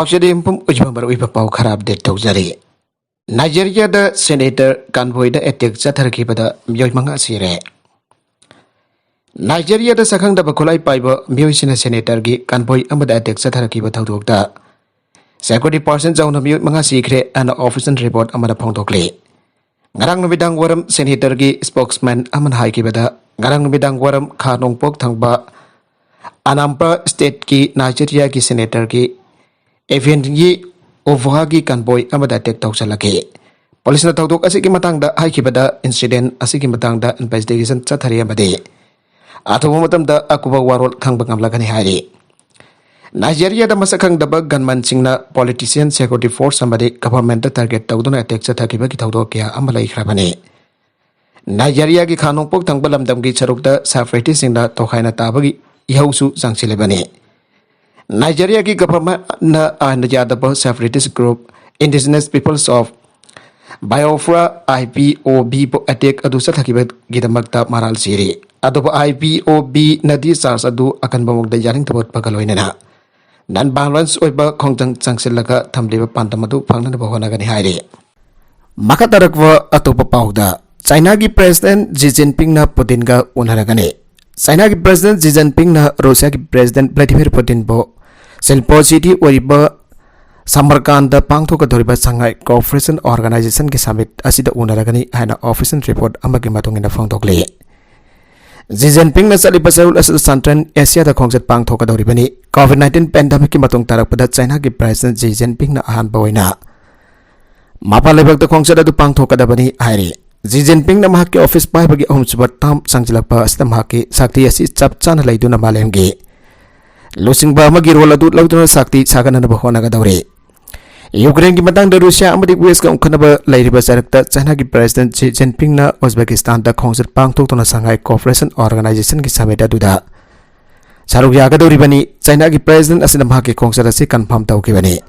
Pakshadi impum ujmambar pau kharab det tawjari. Nigeria da Senator convoy da attack chathar pada miyoi manga sire. Nigeria da sakhang da bakulai paiba miyoi sina Senator gi convoy amada attack chathar thawdok da. Security person jauna miyoi manga sikre an official report amada phongdokle. Ngarang numidang waram Senator gi spokesman aman hai bada ngarang numidang waram kha nongpok thangba Anambra state ki Nigeria ki Senator ki event gi overha gi convoy amada attack tawsalake. Police na tawdok asiki matang da hai bada incident asiki matang da investigation chathari amade. Athawa matam da akuba warol khangba ngamlagani hari. Nigeria da masakang daba gunman singna politician security force amade government da target tawduna attack chathakiba ki tawdok kya amalai khrabane. Nigeria ki khanongpok thangba lamdam gi charukda separatist singna tokhaina tabagi ihausu jangsilebane. Nigeria ki government na anjadaba separatist group Indigenous Peoples of Biafra IPOB attack adu chathakiba gidamakta maral siri. Adoba IPOB nadi charge adu akan bamugda yaring tabot pagaloinana. Dan balance oiba khongjang changsilaga thamliba pantamadu phangna bahonagani haire. Makatarakwa atopa pauda China ki President Xi Jinping na Putin ga unharagani. China ki President Xi Jinping na Russia ki President Vladimir Putin bo Silpo City oriba Samarkand da pangthoka doriba Shanghai Cooperation Organization ki summit asida unharagani haina official report amagi matungina phangtokle. Xi Jinping na saliba sarul asal Central Asia da khongjat pangthoka doribani COVID-19 pandemic ki matung tarakpada China ki President Xi Jinping na ahan bawaina mapa lebak da khongjat adu pangthoka dabani hairi. Xi Jinping na mahaki office pai bagi ahumsubat tam sangjilapa asda mahaki sakti asi chapchana laiduna malemgi lusingba magi role adu lauduna sakti sagana na bahona ga daure. Ukraine ki matang da Russia amadi US ka umkhanaba lairiba sarakta China ki President Xi Jinping na Uzbekistan da khongjat pangthok tona Shanghai Cooperation Organization ki summit aduda saruk yaga doribani China ki President asda mahaki khongjat asi confirm tawkibani.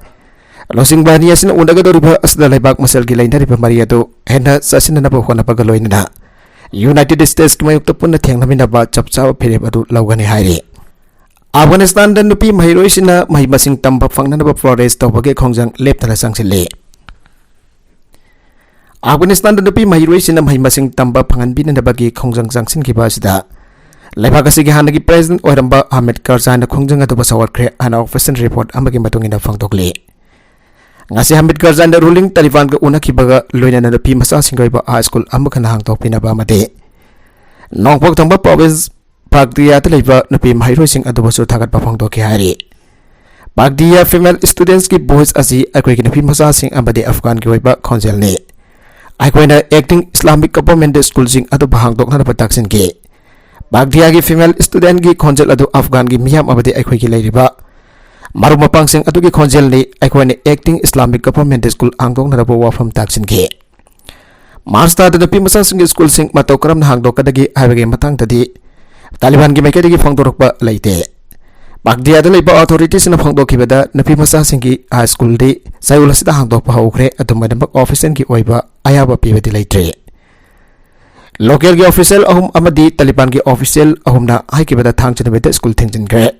Losing bani asina undaga doriba asda laibak masal gi lainariba mariado hena sasina na bahona pagaloinana United States ki mayukta punna thengnamina ba chapchawa phireb adu laugani hairi. Afghanistan dan nupi mahiroi sina mahi masing tamba fangna na ba flores tawbage khongjang leptana sangsile. Afghanistan dan nupi mahiroi sina mahi masing tamba phangan bina na bagi khongjang jangsin ki ba sida laibak asigi hanagi President oiramba Ahmed Karzai na khongjang adu ba sawakre ana official report amagi matungina phangtokle. Ngasi Hamid Karzai da ruling Taliban ga unaki baga loina na nupi masa singoi ba high school amkan hangtok pina ba mate nongpok thangba province Bagdia taliba nupi mahiroi sing adu basu thagat pafang to ki hari. Bagdia female students ki boys asi akoi ki nupi masa sing amade Afghan ki oiba khonjel ne akoi na acting Islamic government school sing adu bahang dok na pataksin ki Bagdia ki female student ki khonjel adu Afghan ki miyam amade akoi ki lairiba maru mapang sing adu ki khonjel ne akoi ne acting Islamic government school angdok na bo wafam taksin ki Marsta da nupi masa sing school sing matokram na hangdok kadagi habage matang tadi Taliban ki maikade ki phangdorokba laite. Bagdia da leiba authorities na phangdokibada napi masa singki high school de sayula sida hangdokpa haukhre atumada bak official ki oiba ayaba pibadi laitre. Local ki official ahum amadi Taliban ki official ahumna haikibada thangchinabeda school thingjin kre.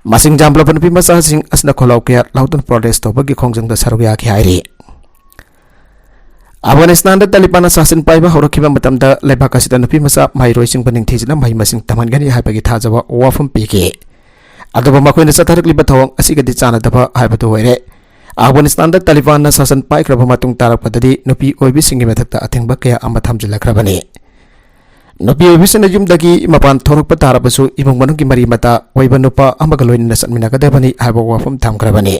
Masing jambla napi masa sing asna kholaw kya lautun protest to bagi khongjang da sarugya ki hairi. Afghanistan da Taliban sasin paiba horokiba matamda leibak asida nupi masa mahiroi sing paning thijina mahi masing tamangani haibagi thajawa wafam pike aduba makoina satharakliba thawang asigadi chana daba haibatu hoire. Afghanistan da Taliban na sasan paikraba matung tarakpadadi nupi oibi singi methakta athengba kaya ama thamjilakrabani. Nupi oibi sina yumdagi mapan thorokpa tarabasu imong manung ki mari mata oiba nupa amaga loinina satminagadabani haiba wafam thamkrabani.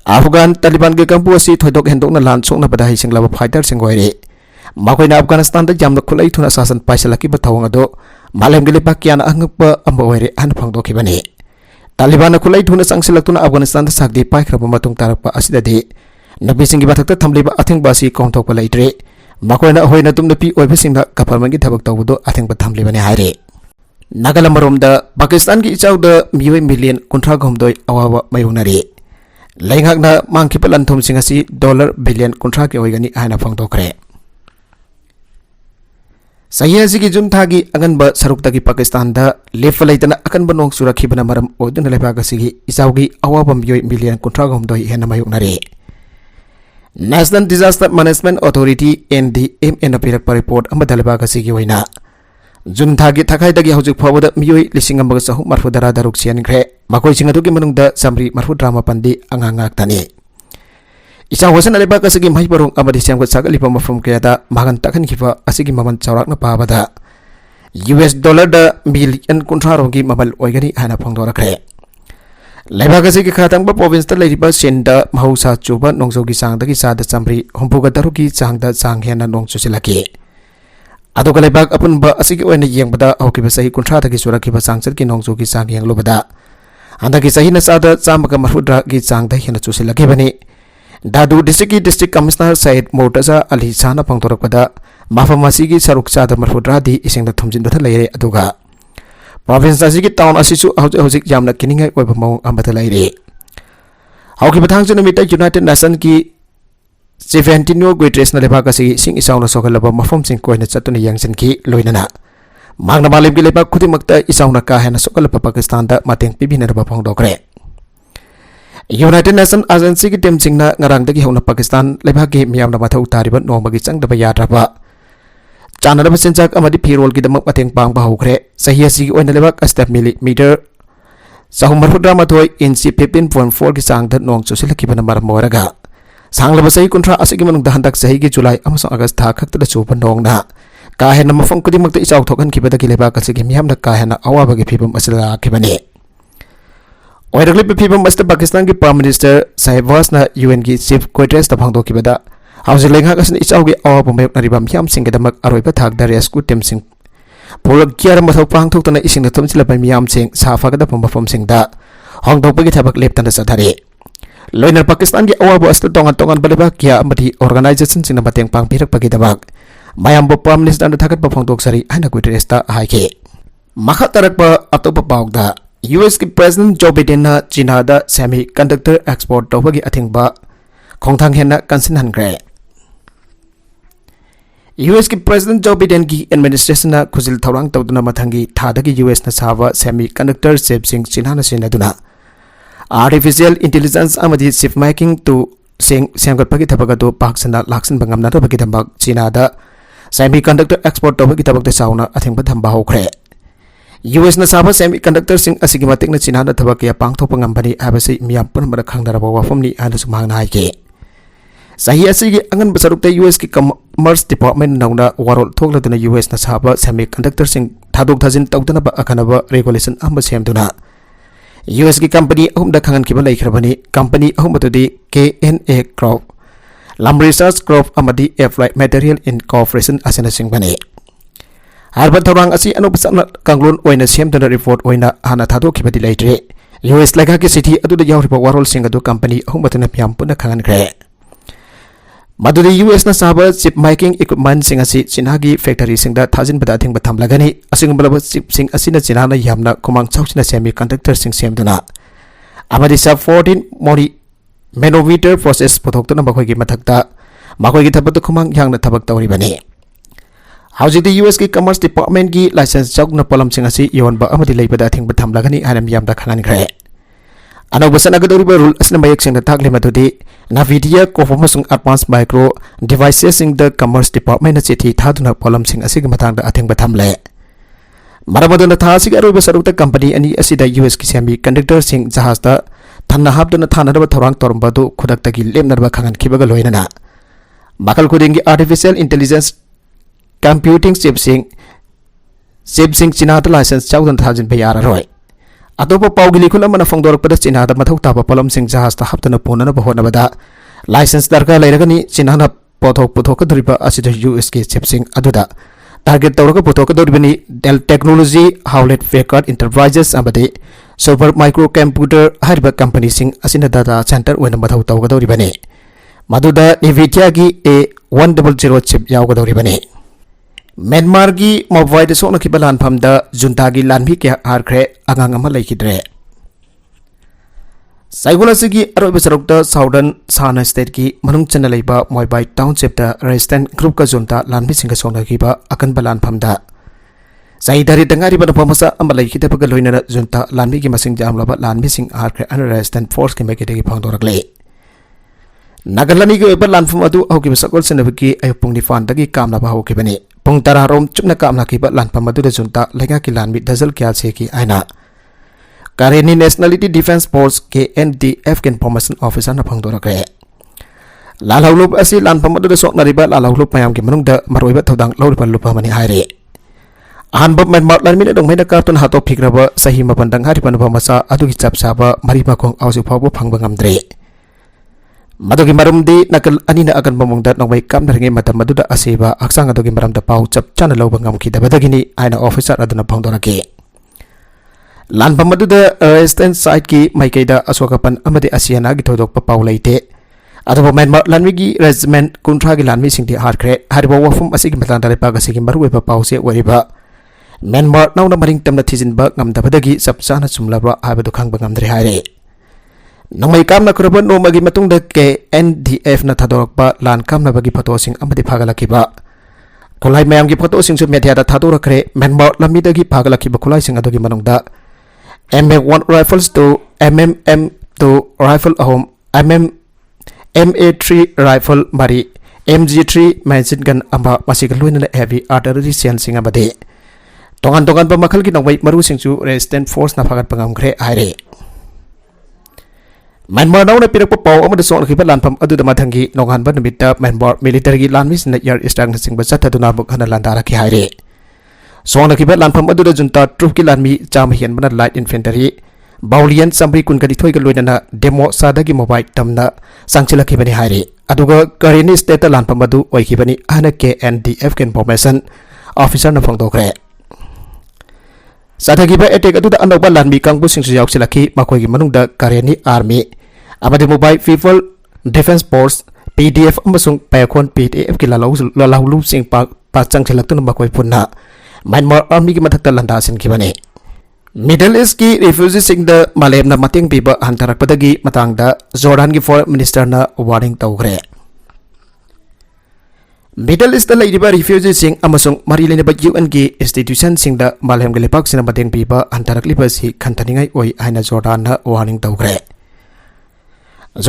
Afghan Taliban ke kampu asi thoidok hendok na lansok na badai sing laba fighter sing goire makoi na Afghanistan da jamna khulai thuna sasan paisalaki ba thawang ado malem gele pakiana angpa amba oire an phangdoki bani Taliban na khulai thuna sangsilaktuna Afghanistan da sakdi paikraba matung tarakpa asida de nabi singi bathakta thamliba atheng basi kongthok pa laitre makoi na hoina tumna pi oibe singda kapalmangi thabak tawbudo atheng ba thamli bani haire. Nagalamrom da Pakistan ki ichau da mioi million kunthra gomdoi awawa mayunari Laingak na mangkipalan thum singasi $1 billion kontra ke oigani ana phangdokre. Saya sigi junthagi angan ba saruk tagi Pakistan da lefa laitana akan ba nong surakhi bana maram odun lepa ga sigi isaugi awabam yoi million kontra gom doi hena mayuk nare. National Disaster Management Authority NDMA pirak pa report amada lepa ga sigi waina. Junthagi thakai dagi haujuk phawada miyoi lising ambaga sahu marfudara daruk sian kre makoi singa dugi manung da samri marfu drama pandi angangak tani. Isa wasan aleba kasigi mai barong amadi siam ko sagali pa mafum kaya da magan takhan kifa asigi maman chawrak na pa bada US dollar da million kontra rongi mamal oigani hana phongdora kre leba kasigi khatang ba province ta leiba senda mahausa chuba nongjogi sang da ki sa da chamri hompuga daruki chang da chang hena nongchu silaki ado kalebak apun ba asigi oina yeng bada auki ba sahi kontra da ki suraki ba sang char ki nongjogi sang yeng lo bada anda ki sahi na sa da chamaga marfudra ki chang da hena chu silaki bani Dadu District Commissioner Said Murtaza Ali Sana Pangtorakpada Mafamasi Saruk Sada Marfudra di ising da thumjin da laire aduga Province asigi town asisu hojik jamna kininga oiba mawng ambata laire Hauki bathang chu namita United Nations ki 17 Guterres na lepa kasi sing isaw na sokalaba mafam sing koina chatuna yangsin ki loinana Magna malim ki lepa khutimakta isaw na kahena sokalaba Pakistan da mateng pibina ba phongdokre United Nations Agency ki tem singna ngarang dagi hauna Pakistan lebagi miyam na mathau tariba nongmagi changdaba yadraba chana ba senjak amadi phirol ki damak mateng pang ba hokre sahiya si oina lebak astep millimeter sahumar hudra mathoi inchi 15.4 ki changda nong chusilaki bana mar moraga sanglaba sahi kontra asigi manung da handak sahi ki July amasong August tha khakta da chupa nong na ka hena mafam kudi makta ichaw thokan ki bada ki lebak asigi miyam na ka hena awa bagi phibam asila ki bani Oirakli pipibam asta Pakistan ki Prime Minister Sahibwas na UN ki Chief Guterres ta phangdo ki bada hausi lengha kasin ichaw gi awa pumayok na ribam hiam sing kedamak aroi pa thak da rescue team sing polak kiar mathau pang thok tana ising na thumchila pa miyam sing safa kada pamafam sing da hongdok pa ki thabak lep tan da sathari loinar Pakistan ki awa bo asta tongan baleba kya amati organization sing na bateng pang pirak pa ki dabak mayam bo Prime Minister na thakat pa phangdok sari ana Guterres ta haike makha tarak pa atopa pauk da US ki President Joe Biden na China da semiconductor export tawagi athingba khongthang hena kansin hankre US ki President Joe Biden ki administration na khuzil thawrang tawduna mathangi thadagi US na sawa semiconductor chip sing China na sinaduna artificial intelligence amadi chip making to sing semgat pagi thabaga do paksana laksan bangam na bagi thambak China da semiconductor export tawagi tabak de sauna athingba thamba hokre US na saba semiconductor sing asigi matik na China na thabak ya pangthok pangambani abasi miyam pun mara khangdara ba wafamni ana sumang na haike sahi asigi angan basarukta US ki Commerce Department nauna warol thokla duna US na saba semiconductor sing thadok thajin tawdana ba akanaba regulation amba semduna US ki company ahum da khangan kiba laikhrabani company ahum batudi KNA Crop Lam Research Crop amadi Applied Material Incorporation asana sing bani Harbat thorang asi anu pasana kanglun oina semdana report oina hana thado kibadi laitre US laga ki city adu da yawriba warol singa do company ahum batuna pyam puna khangan kre madudi US na saba chip making equipment singa si China gi factory singda thajin bada thing batham lagani asing balaba chip sing asina China na yamna kumang chauchina semiconductor sing semduna amadi sub 14 nanometer process pothokna bakhoi gi mathakta makoi gi thabat kumang yang na thabak tawri bani Hauji di US ki Commerce Department ki license chok na polam sing asi yon ba amadi leibada thing batham lagani hanam yam da khangan kre ano basan agadori ba rule asna mayek sing da thak le madudi Nvidia Conformasung Advanced Micro Devices sing the Commerce Department na chithi thaduna polam sing asi mathang da athing batham le maramaduna tha sig aroi ba sarukta company ani asi da US ki semiconductor sing jahaz da thanna habduna thana da thorang torba do khudak ta ki lemnar ba khangan khibaga loina makal kuding ki artificial intelligence computing chip sing China da license chawdan thajin ba yara roi atopa pawgili khula mana phongdor pada China da mathok ta pa polam sing jahaz ta haptana pona na bahona bada license darka lairagani China na pothok ka doriba asida US ki chip sing aduda target tawraga pothok ka doribani Dell Technology Hewlett Packard Enterprises amade Super Micro Computer hariba company sing asina data center wena mathau tawga doribani maduda Nvidia ki A100 chip yawga doribani Myanmar gi mobile de sona kibalan phamda junta gi lanbi ke harkre angang ama laikidre साइगोलासी अरोब सरुक southern साना state की मनुंग चना लेबा मोइबाई township resistant group का जुनता लानबी सिंह सोनगिबा अकन बलान फमदा सही दरी दंगारी बन फमसा अमल लेखिदबग लोइना जुनता लानबी की मसिंग जामलबा लानबी सिंह आरखे अन रेजिस्टेंट फोर्स के मेकेटेगी फाउंडोरगले नगरलानी के ओइबा लानफम अदु हौकिब सकल सनबकी अयुपुंग निफानदगी कामनाबा हौकिबनी पुंग तरारोम चुपना कामनाकिबा लानफम अदु जुनता लेगा की लानबी दजल क्या सेकी आइना कारेनी नेशनलिटी डिफेंस फोर्स के NDF के इन्फॉर्मेशन ऑफिसर न फंगदोरग्रे लालहौलुप असि लानफम अदु सोकनरिबा लालहौलुप मयाम के मनुंग द मरोइबा थौदांग लौरिबा लुपमनि हाइरे अहनब मेनमार लानमिन दंगमेन कार्टून हातो फिग्रब सही मपन हारिबा नुबमसा अदुगी चपसाबा मरि मखोंग आउजु फावबो फंगबा ngamdre मदुगी मरमदी नकल अनिना अगन बमुंग द नोंबै कामनरिगे मतम मदुदा असेबा हक्सांग अदुगी मरम द पाउ चप चाना लौबा ngamखिदबदगिनी आइना ऑफिसर अदुना फंगदोरगे लानफम अदुदा रेजिस्टेंट साइट की माइकैदा अशोकपन अमदे असियाना की थोदोक पाउ लेते अदुबो मेनमार लानमिगी रेजिमेंट कुंट्रा की लानमी सिंगदि हारख्रे हारिबो वफम असिगी मतलांदा लेपा गसिगी मरुवेबा पाउसे वरिबा मेनमार नाउना मरिंग तमना थिजिनबा ngamdabadagi sapchana chumlabra habadu khangba ngamdre haire नंगमै कामना खरब नोमगी मतुंग के NDF न थादोरकबा लान कामनाबगी फोटो सिंग अमदि फागलखिबा खुलाई मयाम की फोटो सिंग मेडिया दा थादोरखरे Myanmar लमीदगी फागलखिबा खुलाई Singh अदुगी मनुंगदा MA1 rifles to MMM2 rifle ahom MA3 rifle mari MG3 machine gun amba masiga luina heavy artillery sian singa bade tongan tongan ba makhal ki nongbai maru singchu resistant force na phagat pangam khre aire Myanmar nauna pirak paw amada song khiba lanpam adu da mathangi nonghan ba numita Myanmar military gi lanmi sin year strang singba chathaduna buk hana landara ki haire song khiba lanpam adu da junta troop ki lanmi cham hian bana light infantry Baulian Sambri kun kadi thoi ka loina demo sada gi mobile tamna sangchila khibani haire aduga Karini state lanpam adu oi khibani ana ke NDF ke information officer na phangdokre Sadhagiba attack adu da anokba lanmi kangbu singsu yauksilaki makoi gi manungda Karini army amade mobile people defense force PDF amasung payakhon PDF ki lalau sing pa changchilaktu makoi punna Myanmar army ki mathakta landa sin khibani Middle East की refugees सिंग द मालेम न मतिंग पीबा हंतरकपदगी मतंग द जोर्डन की फॉरेन मिनिस्टर न वार्निंग तौग्रे Middle East द लेरिबा refugees सिंग अमसुंग मरि लेनेबा UN की इंस्टीट्यूशन सिंग द मालेम के लेपाक सिन मतिंग पीबा हंतरकलिबा सि खंतनिंगाई ओइ आइना जोर्डन न वार्निंग तौग्रे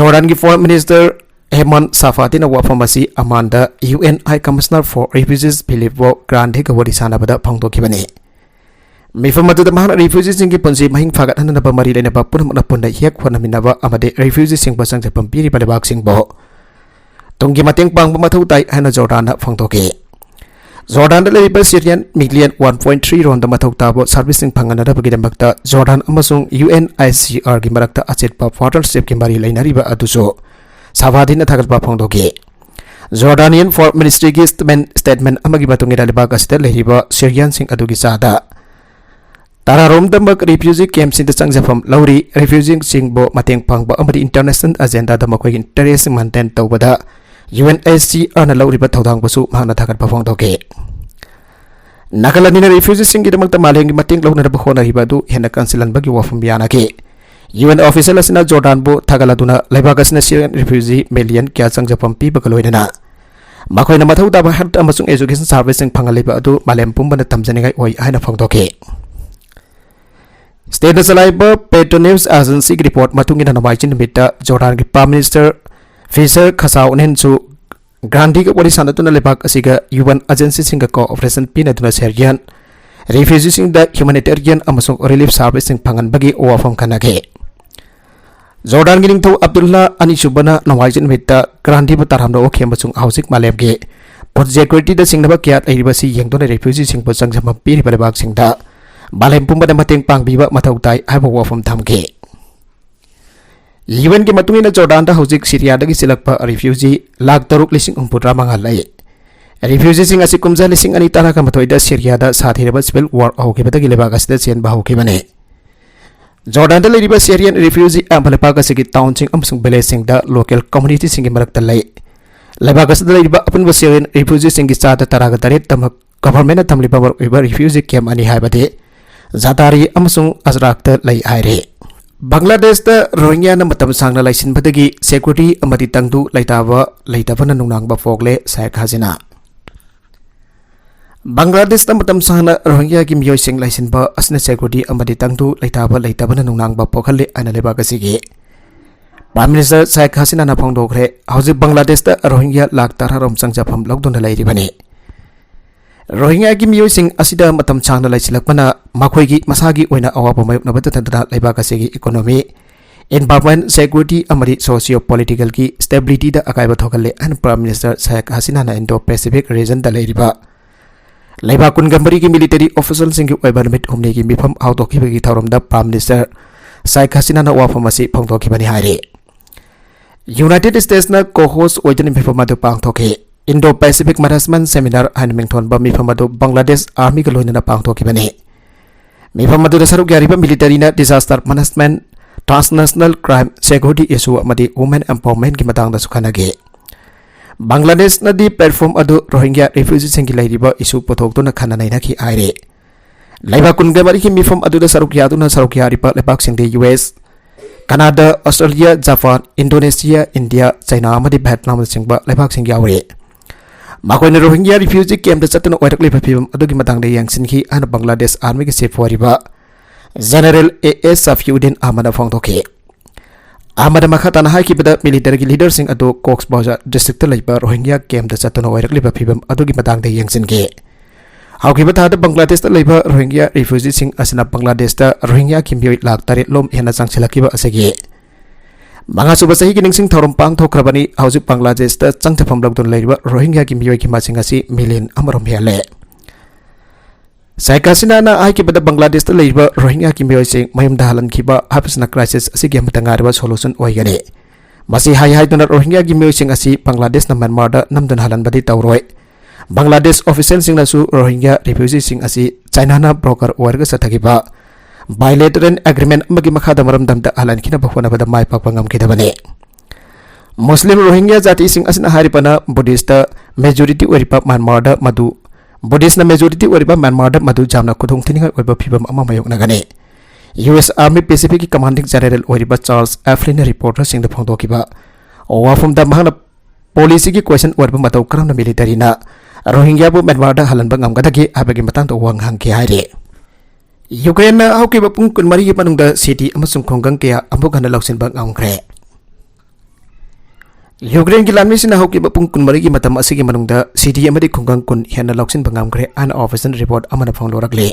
जोर्डन की फॉरेन मिनिस्टर हेमन साफाती न वाफमसी अमान द UN High Commissioner for Refugees Filippo Grandi का वरी सानाबदा फंगदोखिबने Mifam adu da mahana refugees sing ki punsi mahing fagat hana naba mari lena ba punam na punna hiak khona minaba amade refugees sing basang japam piri pale bak sing bo tunggi mateng pang ba mathau tai hana Jordan na phangtoke Jordan da level Syrian million 1.3 ron da mathau ta bo servicing phangana da bagi damakta Jordan amasung UNHCR gi marakta achet pa partnership ki mari lena riba aduso savadina thagat ba phangtoke Jordanian Foreign Ministry ki statement amagi batungi da lebak asita leriba Syrian sing adugi sada Tararom dambak refugee camps in the Sangjafam Lauri refugee singbo mateng pangba amadi international agenda da makoi interest maintain tawbada UNHCR na lauri ba thodang basu mahna thagat pafong toke Nakalani na refugee sing gidamak ta maleng mateng lawna ba khona riba du hena kansilan bagi wafum biana ke UN official asina Jordan bo thagaladuna laibagasna Syrian refugee million kya Sangjafam pi bakaloina makoi na mathau da ba hat amasung education service sing phangaliba adu malem pumba na tamjanigai oi aina phong toke State Salaiba Petro News Agency report matungin na namai chin mita Jordan ki Prime Minister Fisher Khasau nensu Grandi ka wali sanatu na lebak asiga UN agency singa cooperation pinaduna Syrian refugees sing the humanitarian amasung relief service sing pangan bagi owafam kanage Jordan gining tho Abdullah ani subana namai chin mita Grandi bataram do okhem basung housing malebge project security da sing na bakyat airibasi yengdona refugees sing basang jama piri balebak sing da Balem pumba da mateng pang biba mathau tai haibo wafam thamke UN ki matungina Jordan da hojik Syria dagi silakpa refugee lakh taruk lising umpura mangal lai refugee sing asi kumja lising ani tara ka mathoi da Syria da sathireba civil war hoke badagi lebak asida chen ba hoke bane Jordan da leriba Syrian refugee ambalepa ka sigi town sing amsung blessing da local community sing marak talai lebak asida leriba apun ba Syrian refugee sing gi cha da tara ga tare tamak government thamliba war refugee camp ani haibade Zatari amasung azrakta lai aire Bangladesh da Rohingya na matam sangna laisin badagi security amati tangdu laitaba laitaba na nunang ba fogle Sheikh Hasina. Bangladesh da matam sangna Rohingya ki miyoy sing laisin ba asna security amati tangdu laitaba na nunang ba pokhalle ana leba kasigi. Prime Minister Sheikh Hasina na phongdokre hauji Bangladesh da Rohingya lak tararom sangjafam lockdown lairi bani. Rohingya ki miyoy sing asida matam sangna laisilakpana makhoi gi masagi oina awapa mayuk na batata laiba kasigi economy environment security amari socio political ki stability da akaiba thokalle an Prime Minister Sheikh Hasina na Indo Pacific region da lairiba laiba kun gambari ki military official sing ki oiba limit humne ki mifam auto ki gi thorom da Prime Minister Sheikh Hasina na wafam asi phongto ki bani haire United States na co-host oijan mifam adu pangthoke Indo Pacific Management Seminar an mengthon ba mifam adu Bangladesh Army ka loina na pangthoki bani Mifam adu saruk yariba military na disaster management transnational crime security issue amadi women empowerment ki matang da sukhanage Bangladesh na di platform adu Rohingya refugees sing ki lairiba issue pothok to na khana naina ki aire laiba kun ga bari ki mifam adu da saruk yadu na saruk yariba lebak sing de US Canada Australia Japan Indonesia India China amadi Vietnam sing ba lebak sing yaure Makoy na Rohingya refugee camp da satana oirak lepa phibam adugi matang da yangsin ki an Bangladesh Army ki chief wariba General A.S. Safiuddin Ahmad phongthoke Ahmad makhata na haiki bada military ki leader sing adu Cox's Bazar district laiba Rohingya camp da satana oirak lepa phibam adugi matang da yangsin ki hauki bata da Bangladesh da laiba Rohingya refugee sing asina Bangladesh da Rohingya ki miyoi lak tare lom hena changsilakiba asagi Mga suba sahi kining sing thorom pang thokrabani hauji Bangladesh da changthapam lockdown laiba Rohingya ki miyoi ki masing asi million amarom hele Sheikh Hasina na ai ki bada Bangladesh da laiba Rohingya ki miyoi sing mayam dahalan kiba hapsna crisis asi gi matangarba solution oigane masi hai hai dona Rohingya ki miyoi sing asi Bangladesh na Myanmar da namdon halan badi tawroi Bangladesh official sing na su Rohingya refugee sing asi China na broker warga sathagiba bilateral agreement amagi makhada maram damda alan kina bakhwana bada mai pak pangam kidabane Muslim Rohingya jati sing asina haripana Buddhist majority oripa Myanmar da madu Buddhist na majority oripa Myanmar da madu jamna kudung thininga oiba phibam ama mayok nagane US Army Pacific Commanding General oripa Charles Eflin reporter sing da phongdokiba wafum da mahana policy ki question oripa matau karam na military na Rohingya bu Myanmar da halan bangam gadagi abagi matang to wang hang ki haire Ukraine na hauki ba pung kun mari panung da city amasung khonggang kaya ambo gana lausin bang angkre Ukraine ki lanmi sina hauki ba pung kun mari ki matam asigi manung da city amadi khonggang kun hena lausin bang angkre an official report amana phang lorakle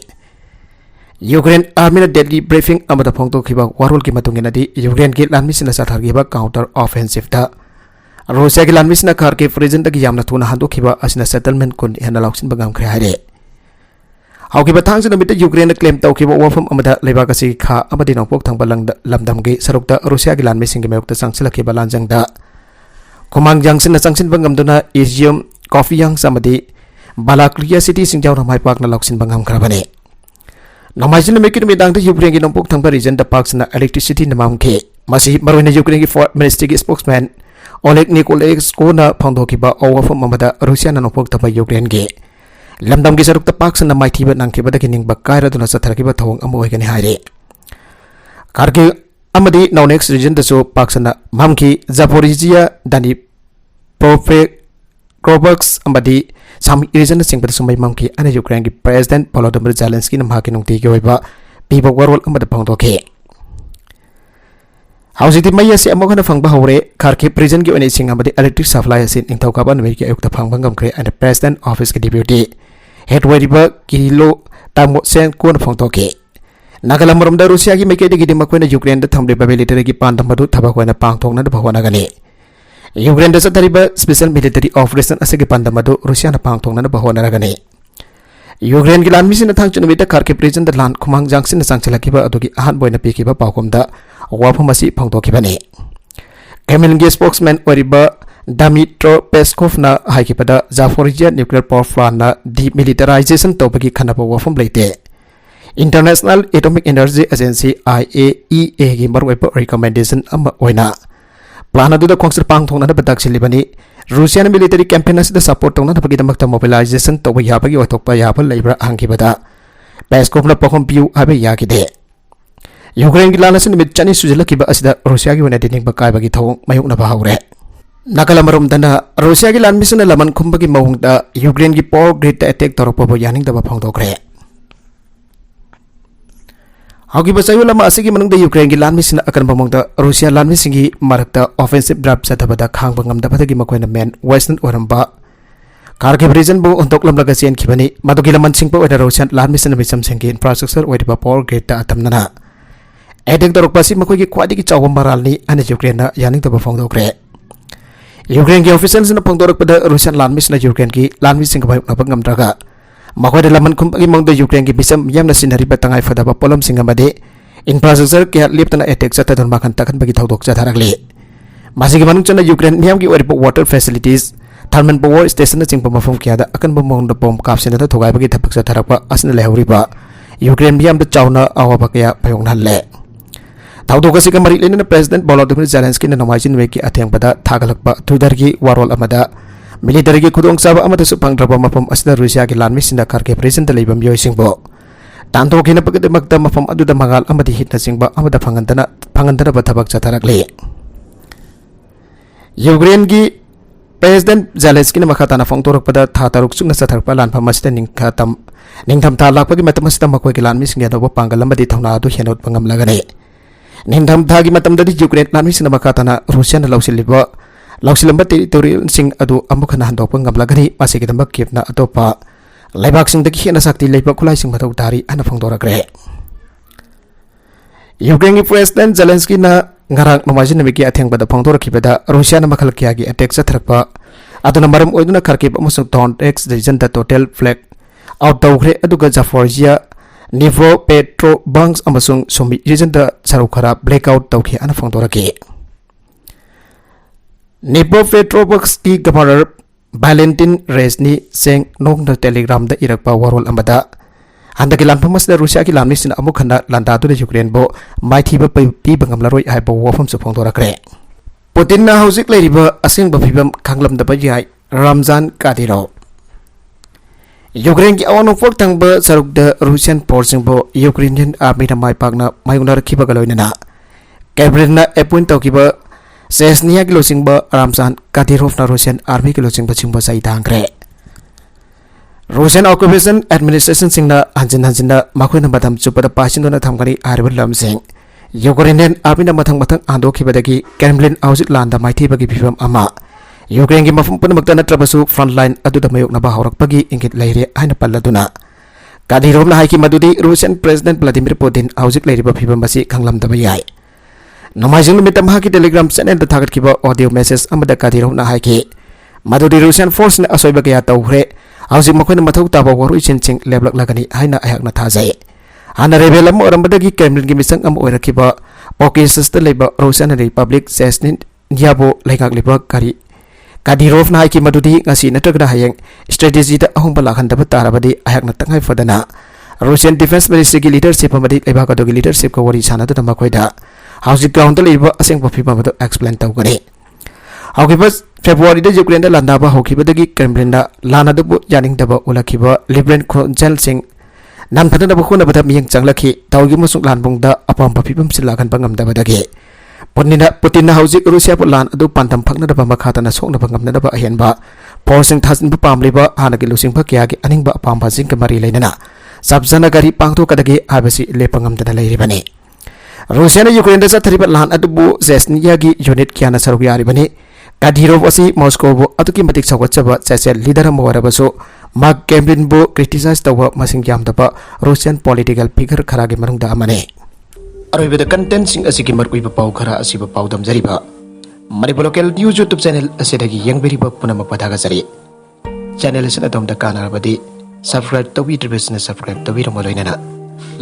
Ukraine army na deadly briefing amada phang to khiba warul ki matung ina di Ukraine ki lanmi sina sathar gi ba counter offensive da Russia ki lanmi sina Kharkiv region da ki yamna thuna handu khiba asina settlement kun hena lausin bang angkre haire Hauki batang sina mita Ukraine claim tau kiba wafam amada leba kasi kha amadi nongpok thang balang lamdam ge sarukta Russia gi lanmi sing ge mayok ta sangsila ki balanjang da Komang jang sin na sangsin bangam dona Izium Coffee yang samadi Balaklia city sing jaw ramai pak na loksin bangam krabane Namai sin mekir midang ta Ukraine gi nongpok thang ba region da pak sina electricity namam ke masi maroina Ukraine gi foreign ministry gi spokesman Oleg Nikolenko na phangdo kiba wafam amada Russia na nongpok thaba Ukraine ge Lamdam gi saruk tapak sana mai thiba nangkiba da kining bakkai ra duna satharkiba thawang amo oigani haire Kharkiv amadi Donetsk region da so pak sana mamki Zaporizhia dani Propekrovsk amadi sam region da singba sumai mamki ana Ukraine gi president Volodymyr Zelensky nam haki nungti gi oiba piba warwal amada phangdoke Hausiti maya si amogana phangba hore Kharkiv region gi oni sing amadi electric supply sin ingthauka ban wer gi ayukta phangba ngamkre and president office gi deputy head wariba kilo tamo sen kon phongtoke nagalam romda Russia gi meke gi dimakwe na Ukraine da thamle military gi pandam madu thabakwa na pangthong na bhagwana gani Ukraine da satariba special military operation asagi pandam madu Russia na pangthong na bhagwana gani Ukraine gi lanmi sin thang chunmi da Kharkiv region da lan khumang jangsin na sangchalakiba adugi ahan boina pikiba paukom da wafam asi phongtoki bani Kremlin gi spokesman wariba Dmitry Peskov na haikipada Zaporizhia nuclear power plant na demilitarization topagi khanaba wafam leite International Atomic Energy Agency IAEA gi marwaipa recommendation ama oina plan adu da khongser pangthong na badak silibani Russian military campaign as the support tong na bagi damakta mobilization to yabagi otokpa yabal leibra hangkibada Peskov na pokhom piu abe yakide Ukraine की लान निमित चनी सुजलखिब असिदा Russia की वने दिनिंग बकायबगी थौ मायुकनबा हौरे नागालमरोमदना Russia की लान मिसन लमन खुंबगी महुंगदा यूक्रेन की पावर ग्रिड अटैक तौरपबो यानिंगदबा फोंदोखरे हौगी बसायु लमा असिगी मनुंगदा यूक्रेन की लान मिसन अकनबा महुंगदा रूसिया लान मिसिंगी मरकता ऑफेंसिव ड्राइव चथबदा खांगबा ngamdabadagi मकोयना मेन वेस्टर्न ओरंबा कारगिल रीजन बु ओंतोकलमलगा चेनखिबनी मदुगी लमन सिंगपा ओइदा रूसिया लान मिसन मिसम सिंगी इंफ्रास्ट्रक्चर ओइदबा पावर ग्रिड ता अतमनना एटेक तौरपसी मकोयगी ख्वादिगी चाव मरालनी अने यूक्रेन यानिंगदबा फोंदोखरे यूक्रेन की ऑफिशियल्स ने फोंदोरकपदा रूसिया लान मिसन यूक्रेन की लान मिसिंग बायुकनबा ngamdraga मकोयदा लमन खुंबगी मौंगदा यूक्रेन की बिसम यामना सिनरिबा तंगाई फदबा पोलम सिंगमदे इंफ्रास्ट्रक्चर के लेप्तना अटैक चतदन माखन तखनबगी थौदोक चथारगले मासिगी मनुंगचना यूक्रेन मियामगी ओरिबा water facilities thermal power station चिंगबा मफम कियादा अकनबा मौंगदा बॉम कापसिनदा थोगाइबगी थपक चथारकपा असना लेहौरिबा यूक्रेन मियामदा चावना आवाबा कया पयोंगनहल्ले थौदोकसी का मरी लेना प्रेसिडेंट वोलोदिमिर जेलेंस्की ने नोमाइजिन वे की अथेंगबदा थागलकपा ट्विटर की वारोल अमदा मिलिटरी की खुदोंगचाबा अमदसु फंगद्रबा मफम असदा रूसिया की लानमिसिंदा कारके प्रेसिडेंट लेबा मियोइसिंगबो तांतोखिना पगदमक्ता मफम अदुदा मंगाल अमदि हिटना सिंगबा अमदा फंगंदना थबक चथारकले यूक्रेन की प्रेसिडेंट जेलेंस्की ने मखाताना फोंदोरकपदा था तरुक सुंगना चथारकपा लानफम असदा निंगथम था लाकपगी मतम असदा मकोय की लानमिसिंग यादव पांगल अमदि थौना अदु हेनोत पंगमलगने निंगथम थागी मतमददि यूक्रेन लानमिसिंग मखाताना रूसिया लौसिलंबा टेरिटोरियल सिंग अदु अमुखना हंदोकपा ngamlagani मासिगिदंबा केपना अतोपा लाइबाकसिंगदगी हेना शक्ति लेबा खुलाइसिंग मथौ तारी अना फोंदोरकरे यूक्रेन की प्रेसिडेंट जेलेंस्की ना ngarang नोमाइजिन नमिकी अथेंगबदा फोंदोरखिबदा रूसिया ना मखल कियागी अटैक चथरकपा अदुना मरम ओइदुना खार्किव अमसुंग डोनेट्स्क रीजन दा टोटल फ्लैग आउट तौखरे अदुगा जाफोरिजिया निवो पेट्रो बंक्स अमसुंग सोमी रीजन दा सरुखरा ब्लैकआउट तौखि अना फोंदोरके निवो पेट्रोबक्स की गवर्नर वैलेंटिन रेजनी सेंग नोंग टेलीग्राम दा इरकपा वारोल अमदा हंदकी लानफमसदा रूसिया की लामनिसिन अमुखना लांदादुना यूक्रेन बो माइथीबा पीबा ngamlaroi हाइबो वाफमसु फोंदोरकरे पुतिन ना हौजिक लेरिबा असेंबा फिबम खांगलमदबा याय रमजान कादिरो यूक्रेन की अवनोफोक तंगबा सरुकदा रूसियन फोर्सिंग बो यूक्रेनियन आर्मी ना माइपाकना मायुनारखिबा गलोइनना कैब्रिना एपॉइंट तौकिबा सेस्निया की लोचिंगबा रमजान कादिरोव ना रूसियन आर्मी की लोचिंगबा चिंगबा साइ तांगरे रूसियन ऑक्युपेशन एडमिनिस्ट्रेशन सिंगना हंजिन मखोइना मथम चुपदा पासिनदोना थमगनी आरिबा लमसिंग यूक्रेनियन आर्मी ना मथंग आंदोखिबदगी क्रेमलिन आउजिक लांदा माइथीबगी फिवम अमा यूक्रेन की मफम पुनमक्ता नत्रबसु फ्रंट लाइन अदुदा मयोकनबा हौरकपगी इंगित लैरे हाइना पल्लदुना कादिरोवना हाइकी मदुदी रूसियन प्रेसिडेंट व्लादिमिर पुतिन आउजिक लैरिबा फिवम बसी खंगलमदबा याय नोमाइजिंग मितम हाकी टेलीग्राम चैनल दा थागतखिबा ऑडियो मैसेज अमदा कादिरोवना हाइकी मदुदी रूसियन फोर्स ने असोइबा कया तौखरे हौजिक मखोइना मथौ ताबा वरुइ चिनचिंग लेबलकलगनी हाइना अयकना थाजै हाना रेबेल अम ओरंबदगी क्रेमलिन की मिसंग अम ओइरखिबा पॉकेसस्ता लेबा रूसियन रिपब्लिक सेस्निन याबो लेगाकलिबा कारी कादिरोव ना हाइकी मदुदी ngasi नत्रगदा हायेंग स्ट्रेटेजी दा अहोंबा लाखनदबा ताराबदी अयकना तंगाइ फदना रूसियन डिफेंस मिनिस्ट्री की लीडरशिप अमदी लेबाकदोगी लीडरशिप को वरी सानादना मखोइदा हौजिक ग्राउंड लेबा असेंग फिबमदो एक्सप्लेन तौगने हौगिबा फेब्रुवारी दा यूक्रेन दा लांदाबा हौखिबदगी क्रेमलिन दा लानादबु यानिंगदबा उलखिबा लिबरेन खोंजेल सिंग नानफदनबा खोनबदा मियंग चंगलखि तौगी मसुक लानबुंगदा अपampa फिबम सिलाखनबा ngamdabadagi पुतिन हौजिक रूसिया पु लान अदु पांतम फंगनदबा मखातना सोकनबा ngamnadaba अहेनबा फोर्सिंग थाजिनबा पामलिबा हानगी लुसिंगबा कियागी अनिंगबा अपampa जिंग मरी लेनना सबजना गरी पांगथोकदगी हाबसी लेपंगमदना लैरिबने रूसिया ने यूक्रेन दा चथरिबा लान अदुबु जेस्नियागी यूनिट कियाना सरुक यारिबने कादिरोव असी मॉस्कोबो अतुकी मतिक सौगतचबा चेचेल लीडर अम ओरबसु मार्क कैम्ब्रिनबो क्रिटिसाइज तौबा मसिंग यामदबा रूसियन पॉलिटिकल फिगर खरागे मनुंगदा अमने अरोइबदा कंटेंट सिंग असिकी मरकुइबा पाउ खरा असिबा पाउदम जरिबा Manipur local news YouTube channel असिदगी यंगबेरिबा पुनमक पथागा जरि चैनल असिना दमदा कानारबदी सब्सक्राइब तौबिद्रिबसना सब्सक्राइब तौबिरम लोइनना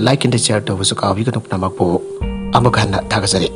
लाइक एंड शेयर तौबसु काविगनु पुनमकपो अमक हन्ना थागा जरि